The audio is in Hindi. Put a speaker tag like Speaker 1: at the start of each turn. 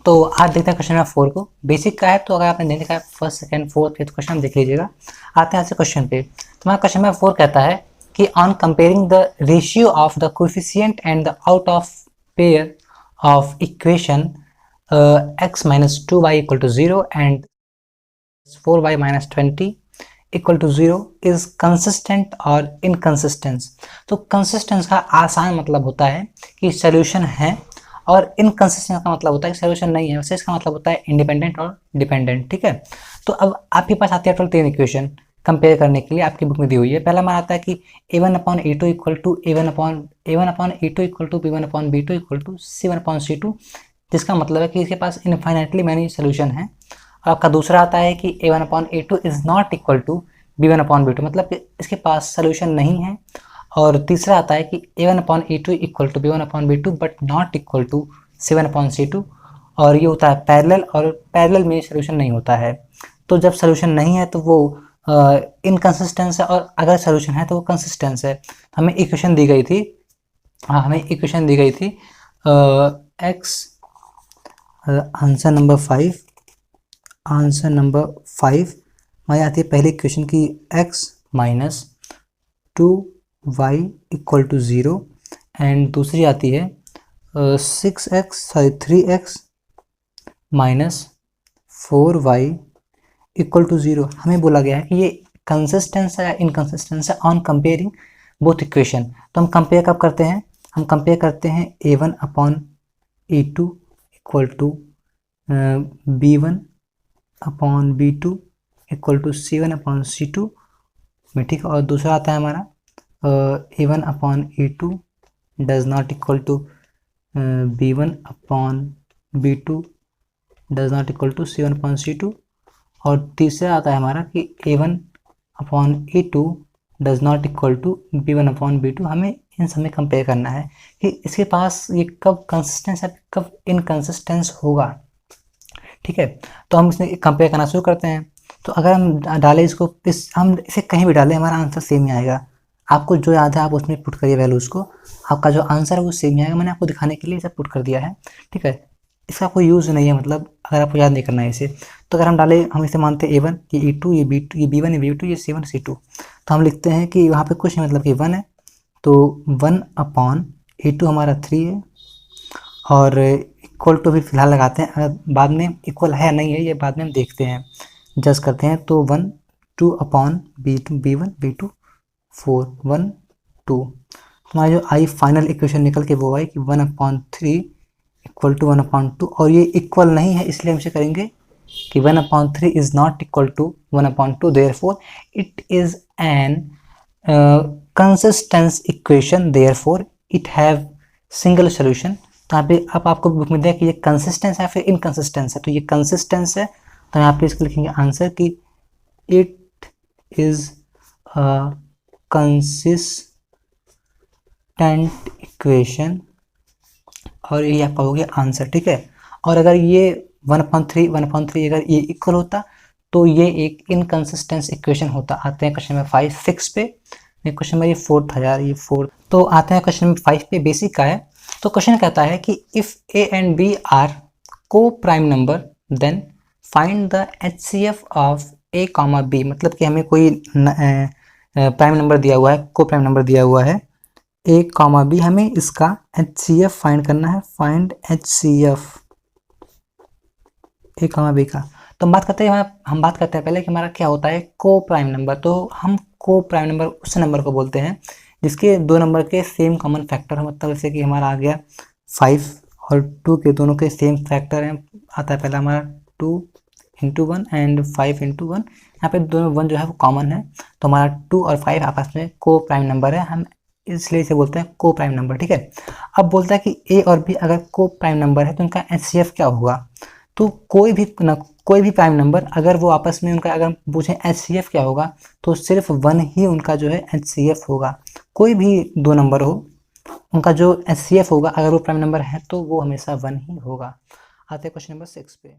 Speaker 1: तो आज देखते हैं क्वेश्चन नंबर 4 को। बेसिक का है, तो अगर आपने नहीं देखा है first second fourth fifth question देख लीजिएगा। आते हैं ऐसे क्वेश्चन पे। तुम्हारा क्वेश्चन नंबर 4 कहता है कि on comparing the ratio of the coefficient and the out of pair of equation x minus 2y equal to 0 and 4y minus 20 equal to 0 is consistent और इनकंसिस्टेंट। तो कंसिस्टेंस का आसान मतलब होता है कि सोल्यूशन है, और इनकंसिस्टेंट का मतलब होता है कि सोल्यूशन नहीं है। वैसे इसका मतलब होता है इंडिपेंडेंट और डिपेंडेंट। ठीक है, तो अब आपके पास आती है टोटल 3 इक्वेशन कंपेयर करने के लिए, आपकी बुक में दी हुई है। पहला हमारा आता है कि a1/a2 equal to a1/a2 equal to b1/b2 equal to c1/c2, जिसका मतलब है कि इसके पास इनफाइनाइटली मैनी सोल्यूशन है। और आपका दूसरा आता है कि a1/a2 is not equal to b1/b2, मतलब कि इसके पास सोल्यूशन नहीं है। और तीसरा आता है कि a1/a2 equal to b1/b2 but not equal to c1/c2, और ये होता है पैरेलल, और पैरेलल में सोल्यूशन नहीं होता है। तो जब सोल्यूशन नहीं है तो वो इनकंसिस्टेंस है, और अगर सोल्यूशन है तो वो कंसिस्टेंस है। हमें इक्वेशन दी गई थी, हमें इक्वेशन दी गई थी x, आंसर नंबर 5 हमारी आती है पहली इक्वेशन की x minus 2y equal to 0, and दूसरी आती है 3x minus 4y equal to 0। हमें बोला गया है कि ये कंसिस्टेंस है या इनकंसिस्टेंस है ऑन कंपेयरिंग बोथ इक्वेशन। तो हम कंपेयर कब करते हैं? हम कंपेयर करते हैं a1/a2 equal to b1/b2 equal to c1/c2 में। ठीक है, और दूसरा आता है हमारा a1/a2 does not equal to b1/b2 does not equal to c1/c2, और तीसरा आता है हमारा कि a1/a2 does not equal to b1/b2। हमें इन सब में कंपेयर करना है कि इसके पास ये कब कंसिस्टेंस है, कब इनकंसिस्टेंस होगा। ठीक है, तो हम इसमें कंपेयर करना शुरू करते हैं। तो अगर हम डालें इसको, हम इसे कहीं भी डालें हमारा आंसर सेम ही आएगा। आपको जो याद है आप उसमें पुट करिए वैल्यूज को, आपका जो आंसर है वो सेम ही आएगा। मैंने आपको दिखाने के लिए इसे पुट कर दिया है। ठीक है, इसका कोई यूज़ नहीं है, मतलब अगर आपको याद नहीं करना है इसे। तो अगर हम डालें, हम इसे मानते हैं a1, ये a2, ये b2, ये b1, ये b2, ये c1, c2, तो हम लिखते हैं कि वहाँ पे कुछ नहीं, मतलब कि 1 है, तो 1/a2 हमारा 3 है, और इक्वल टू भी फिलहाल लगाते हैं। अगर बाद में इक्वल है नहीं है ये बाद में हम देखते हैं, जस्ट करते हैं। तो 1 2/b2 b1 b2 4 1 2। हमारा जो आई फाइनल इक्वेशन निकल के वो आई कि 1/3 इक्वल टू 1/2, और ये इक्वल नहीं है इसलिए हम इसे करेंगे कि 1/3 is not equal to 1/2, therefore it is an consistence equation, therefore it have single solution. तो यहाँ पे अब आपको बुक में दिया कि ये कंसिस्टेंस है फिर इनकंसिस्टेंस है, तो ये कंसिस्टेंस है, तो यहाँ पे इसको लिखेंगे आंसर कि इट इज कंसिस्टेंट इक्वेशन, और ये आपका हो गया आंसर। ठीक है, और अगर ये 1/3 अगर ये इक्वल होता तो ये एक इनकंसिस्टेंस इक्वेशन होता। आते हैं क्वेश्चन नंबर 5 6 पे। क्वेश्चन नंबर ये 4 था यार, ये 4। तो आते हैं क्वेश्चन नंबर 5 पे, बेसिक का है। तो क्वेश्चन कहता है कि if a and b are co-prime number then find the HCF of a, b। मतलब कि हमें कोई प्राइम नंबर दिया हुआ है, को प्राइम नंबर दिया हुआ है a, b, हमें इसका HCF फाइंड करना है। फाइंड HCF a, b का। तो हम बात करते हैं पहले कि हमारा क्या होता है को प्राइम नंबर। तो हम को प्राइम नंबर उस नंबर को बोलते हैं जिसके दो नंबर के सेम कॉमन फैक्टर है। मतलब जैसे कि हमारा आ गया 5 और 2 के दोनों के सेम फैक्टर हैं। आता है पहला हमारा 2 × 1 एंड 5 × 1। यहाँ पे दोनों 1 जो है वो कॉमन है, तो हमारा 2 और 5 आपस में को प्राइम नंबर है, हम इसलिए इसे बोलते हैं को प्राइम नंबर। ठीक है, अब बोलता है कि a और b अगर को प्राइम नंबर है तो उनका HCF क्या होगा। तो कोई भी प्राइम नंबर अगर वो आपस में उनका अगर पूछें HCF क्या होगा, तो सिर्फ 1 ही उनका जो है HCF होगा। कोई भी दो नंबर हो, उनका जो HCF होगा अगर वो प्राइम नंबर है तो वो हमेशा 1 ही होगा। आते हैं क्वेश्चन नंबर 6 पे।